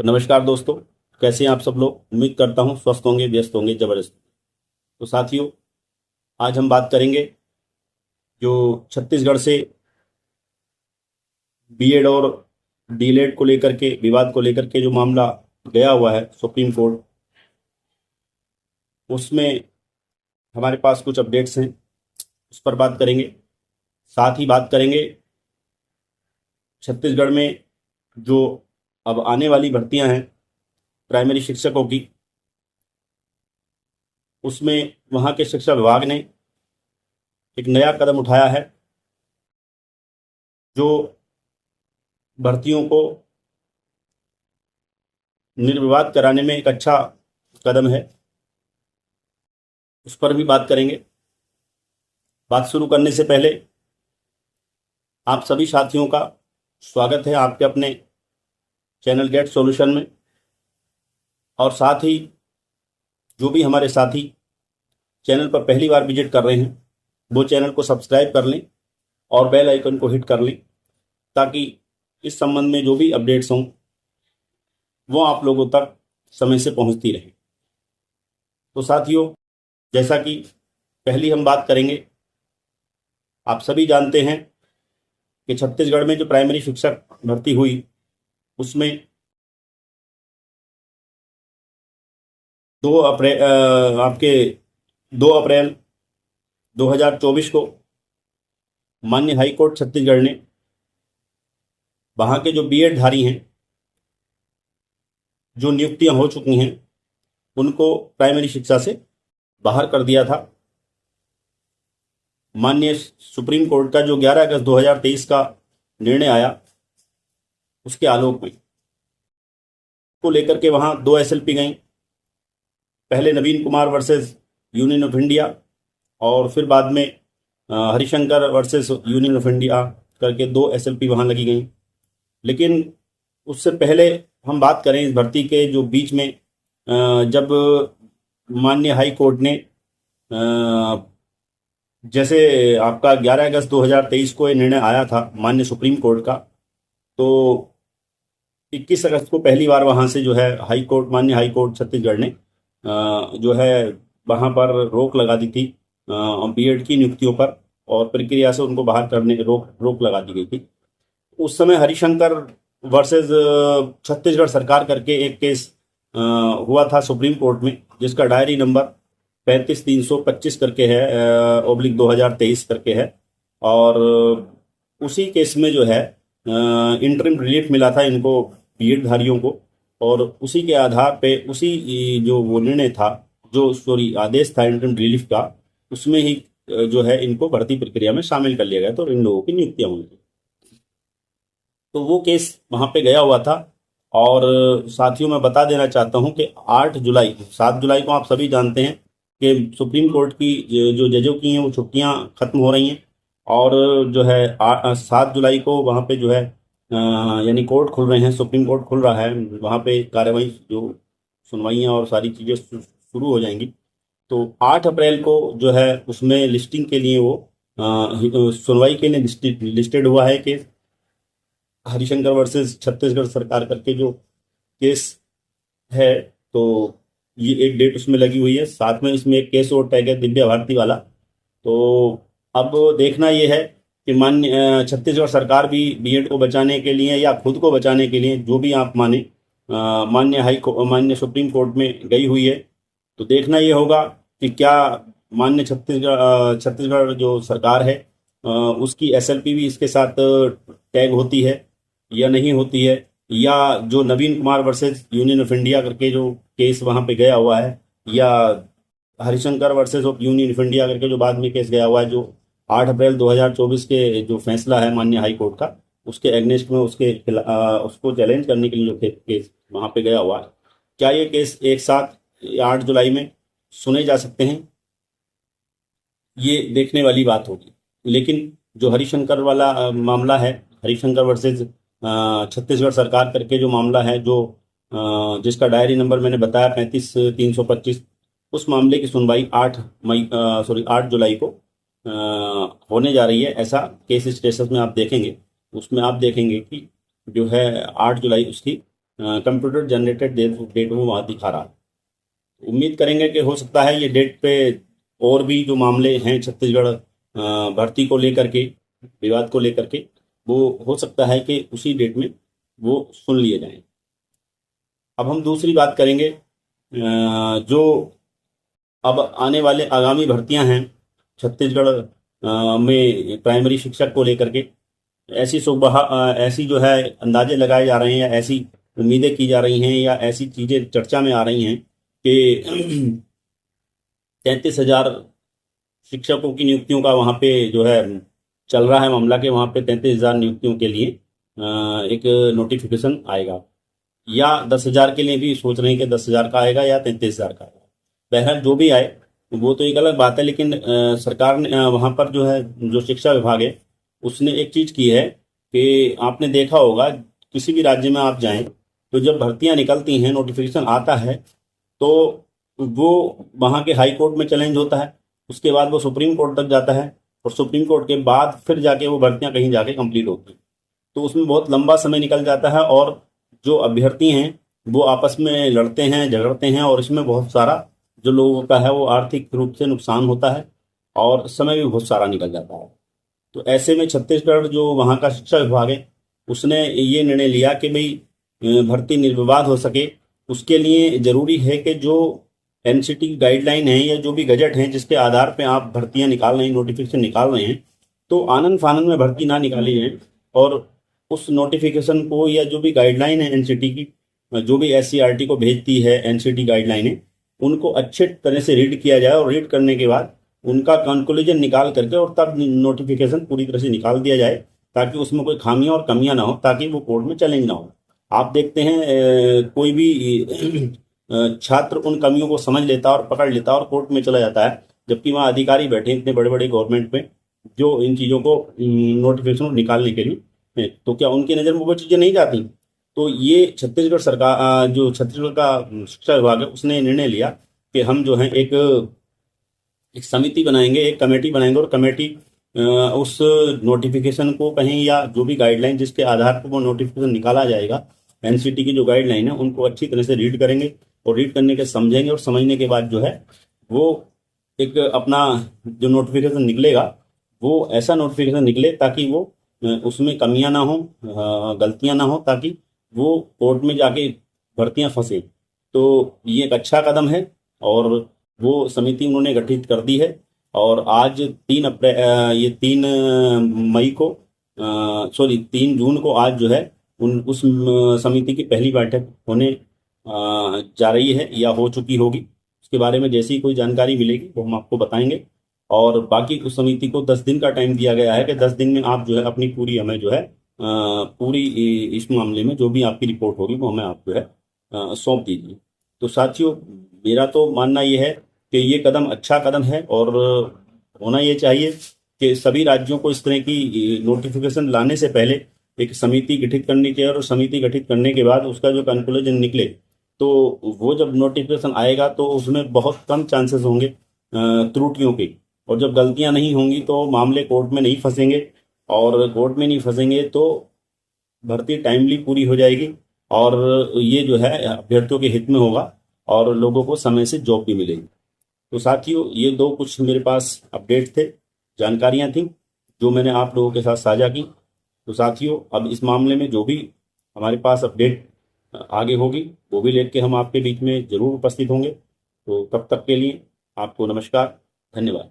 तो नमस्कार दोस्तों, कैसे हैं आप सब लोग। उम्मीद करता हूं स्वस्थ होंगे, व्यस्त होंगे, जबरदस्त। तो साथियों, आज हम बात करेंगे जो छत्तीसगढ़ से बीएड और डीएलएड को लेकर के विवाद को लेकर के जो मामला गया हुआ है सुप्रीम कोर्ट, उसमें हमारे पास कुछ अपडेट्स हैं, उस पर बात करेंगे। साथ ही बात करेंगे छत्तीसगढ़ में जो अब आने वाली भर्तियां हैं प्राइमरी शिक्षकों की, उसमें वहाँ के शिक्षा विभाग ने एक नया कदम उठाया है जो भर्तियों को निर्विवाद कराने में एक अच्छा कदम है। उस पर भी बात करेंगे। बात शुरू करने से पहले आप सभी साथियों का स्वागत है आपके अपने चैनल गेट सॉल्यूशन में। और साथ ही जो भी हमारे साथी चैनल पर पहली बार विजिट कर रहे हैं वो चैनल को सब्सक्राइब कर लें और बेल आइकन को हिट कर लें, ताकि इस संबंध में जो भी अपडेट्स हों वो आप लोगों तक समय से पहुंचती रहे। तो साथियों, जैसा कि पहली हम बात करेंगे, आप सभी जानते हैं कि छत्तीसगढ़ में जो प्राइमरी शिक्षक भर्ती हुई उसमें 2 अप्रैल 2024 को माननीय हाई कोर्ट छत्तीसगढ़ ने वहाँ के जो बीएड धारी हैं, जो नियुक्तियां हो चुकी हैं, उनको प्राइमरी शिक्षा से बाहर कर दिया था। माननीय सुप्रीम कोर्ट का जो 11 अगस्त 2023 का निर्णय आया, उसके आलोक में को लेकर के वहाँ 2 एसएलपी गई। पहले Naveen Kumar versus union of India और फिर बाद में Harishankar versus union of India करके 2 एसएलपी वहाँ लगी गई। लेकिन उससे पहले हम बात करें इस भर्ती के जो बीच में जब माननीय हाई कोर्ट ने जैसे आपका 11 अगस्त 2023 को ये निर्णय आया था माननीय सुप्रीम कोर्ट का, तो 21 अगस्त को पहली बार वहाँ से जो है हाई कोर्ट, माननीय हाई कोर्ट छत्तीसगढ़ ने जो है वहाँ पर रोक लगा दी थी बीएड की नियुक्तियों पर, और प्रक्रिया से उनको बाहर करने की रोक लगा दी गई थी। उस समय हरिशंकर वर्सेस छत्तीसगढ़ सरकार करके एक केस हुआ था सुप्रीम कोर्ट में, जिसका डायरी नंबर 35-325 करके है /2023 करके है। और उसी केस में जो है इंटरिम रिलीफ मिला था इनको बीएड धारियों को, और उसी के आधार पे उसी जो वो निर्णय था, जो आदेश था इंटरिम रिलीफ का, उसमें ही जो है इनको भर्ती प्रक्रिया में शामिल कर लिया गया, तो इन लोगों की नियुक्तियां हुई थी। तो वो केस वहाँ पे गया हुआ था। और साथियों, मैं बता देना चाहता हूँ कि 7 जुलाई को आप सभी जानते हैं कि सुप्रीम कोर्ट की जो जजों की हैं वो छुट्टियां खत्म हो रही हैं, और जो है 7 जुलाई को वहाँ पे जो है यानी कोर्ट खुल रहे हैं, सुप्रीम कोर्ट खुल रहा है, वहाँ पे कार्यवाही जो सुनवाइयाँ और सारी चीज़ें शुरू हो जाएंगी। तो 8 अप्रैल को जो है उसमें लिस्टिंग के लिए वो सुनवाई के लिए लिस्टेड हुआ है कि हरिशंकर वर्सेस छत्तीसगढ़ सरकार करके जो केस है, तो ये एक डेट उसमें लगी हुई है। साथ में इसमें एक केस और टैग है दिव्या भारती वाला। तो अब देखना ये है कि मान्य छत्तीसगढ़ सरकार भी बीएड को बचाने के लिए या खुद को बचाने के लिए, जो भी आप माने, मान्य सुप्रीम कोर्ट में गई हुई है। तो देखना ये होगा कि क्या मान्य छत्तीसगढ़ जो सरकार है उसकी एसएलपी भी इसके साथ टैग होती है या नहीं होती है, या जो Naveen Kumar versus union of India करके जो केस वहाँ पे गया हुआ है, या Harishankar versus of union of India करके जो बाद में केस गया हुआ है, जो 8 अप्रैल 2024 के जो फैसला है माननीय हाई कोर्ट का, उसके एग्नेस्ट में उसको चैलेंज करने के लिए जो केस वहाँ पे गया हुआ है, क्या ये केस एक साथ 8 जुलाई में सुने जा सकते हैं, ये देखने वाली बात होगी। लेकिन जो हरिशंकर वाला मामला है, हरिशंकर वर्सेज छत्तीसगढ़ सरकार करके जो मामला है, जो जिसका डायरी नंबर मैंने बताया 35-325, उस मामले की सुनवाई 8 जुलाई को होने जा रही है। ऐसा केस स्टेटस में आप देखेंगे, उसमें आप देखेंगे कि जो है 8 जुलाई उसकी कंप्यूटर जनरेटेड डेट वो वहाँ दिखा रहा है। उम्मीद करेंगे कि हो सकता है ये डेट पे और भी जो मामले हैं छत्तीसगढ़ भर्ती को लेकर के, विवाद को लेकर के, वो हो सकता है कि उसी डेट में वो सुन लिए जाएं। अब हम दूसरी बात करेंगे जो अब आने वाले आगामी भर्तियां हैं छत्तीसगढ़ में प्राइमरी शिक्षक को लेकर के, ऐसी सुबह ऐसी जो है अंदाजे लगाए जा रहे हैं, या ऐसी उम्मीदें की जा रही हैं, या ऐसी चीज़ें चर्चा में आ रही हैं कि 33,000 शिक्षकों की नियुक्तियों का वहाँ पे जो है चल रहा है मामला, के वहाँ पे 33,000 नियुक्तियों के लिए एक नोटिफिकेशन आएगा, या 10,000 के लिए भी सोच रहे हैं कि 10,000 का आएगा या 33,000 का आएगा। बहरहाल जो भी आए वो तो एक अलग बात है, लेकिन सरकार ने वहाँ पर जो है, जो शिक्षा विभाग है, उसने एक चीज़ की है कि आपने देखा होगा किसी भी राज्य में आप जाएं तो जब भर्तियां निकलती हैं, नोटिफिकेशन आता है, तो वो वहाँ के हाई कोर्ट में चैलेंज होता है, उसके बाद वो सुप्रीम कोर्ट तक जाता है, और सुप्रीम कोर्ट के बाद फिर जाके वो भर्तियां कहीं जाके कंप्लीट होती हैं। तो उसमें बहुत लंबा समय निकल जाता है, और जो अभ्यर्थी हैं वो आपस में लड़ते हैं, झगड़ते हैं, और इसमें बहुत सारा जो लोगों का है वो आर्थिक रूप से नुकसान होता है, और समय भी बहुत सारा निकल जाता है। तो ऐसे में छत्तीसगढ़ जो वहाँ का शिक्षा विभाग है, उसने ये निर्णय लिया कि भाई भर्ती निर्विवाद हो सके, उसके लिए जरूरी है कि जो एनसीटी गाइडलाइन है या जो भी गजट हैं जिसके आधार पे आप भर्तियां निकाल रहे हैं, नोटिफिकेशन निकाल रहे हैं, तो आनन फानन में भर्ती ना निकाली जाए, और उस नोटिफिकेशन को या जो भी गाइडलाइन है एनसीटी की, जो भी एससीईआरटी को भेजती है एनसीटी गाइडलाइन है, उनको अच्छे तरह से रीड किया जाए, और रीड करने के बाद उनका कंक्लूजन निकाल करके और तब नोटिफिकेशन पूरी तरह से निकाल दिया जाए, ताकि उसमें कोई खामियां और कमियां ना हो, ताकि वो कोर्ट में चैलेंज ना हो। आप देखते हैं कोई भी छात्र उन कमियों को समझ लेता और पकड़ लेता और कोर्ट में चला जाता है, जबकि वहाँ अधिकारी बैठे इतने बड़े बड़े गवर्नमेंट में जो इन चीज़ों को नोटिफिकेशन निकालने के लिए हैं। तो क्या उनकी नज़र में वो चीज़ें नहीं जाती? तो ये छत्तीसगढ़ सरकार जो छत्तीसगढ़ का शिक्षा विभाग है, उसने निर्णय लिया कि हम जो है एक समिति बनाएंगे, एक कमेटी बनाएंगे, और कमेटी उस नोटिफिकेशन को कहीं, या जो भी गाइडलाइन जिसके आधार पर वो नोटिफिकेशन निकाला जाएगा, एनसीटी की जो गाइडलाइन है, उनको अच्छी तरह से रीड करेंगे, और रीड करने के समझेंगे, और समझने के बाद जो है वो एक अपना जो नोटिफिकेशन निकलेगा वो ऐसा नोटिफिकेशन निकले ताकि वो उसमें कमियां ना हो, गलतियां ना हो, ताकि वो कोर्ट में जाके भर्तियां फंसे। तो ये एक अच्छा कदम है, और वो समिति उन्होंने गठित कर दी है, और आज 3 अप्रैल ये 3 मई को, सॉरी 3 जून को आज जो है उस समिति की पहली बैठक होने जा रही है, या हो चुकी होगी। उसके बारे में जैसी कोई जानकारी मिलेगी वो हम आपको बताएंगे। और बाकी उस समिति को 10 दिन का टाइम दिया गया है कि 10 दिन में आप जो है अपनी पूरी हमें जो है पूरी इस मामले में जो भी आपकी रिपोर्ट होगी वो हमें आप जो है सौंप दीजिए। तो साथियों, मेरा तो मानना ये है कि ये कदम अच्छा कदम है, और होना ये चाहिए कि सभी राज्यों को इस तरह की नोटिफिकेशन लाने से पहले एक समिति गठित करनी चाहिए, और समिति गठित करने के बाद उसका जो कंक्लूजन निकले, तो वो जब नोटिफिकेशन आएगा तो उसमें बहुत कम चांसेस होंगे त्रुटियों के, और जब गलतियां नहीं होंगी तो मामले कोर्ट में नहीं फंसेंगे, और कोर्ट में नहीं फंसेंगे तो भर्ती टाइमली पूरी हो जाएगी, और ये जो है अभ्यर्थियों के हित में होगा, और लोगों को समय से जॉब भी मिलेगी। तो साथियों, ये दो कुछ मेरे पास अपडेट थे, जानकारियां थी जो मैंने आप लोगों के साथ साझा की। तो साथियों, अब इस मामले में जो भी हमारे पास अपडेट आगे होगी वो भी लेके हम आपके बीच में जरूर उपस्थित होंगे। तो तब तक के लिए आपको नमस्कार, धन्यवाद।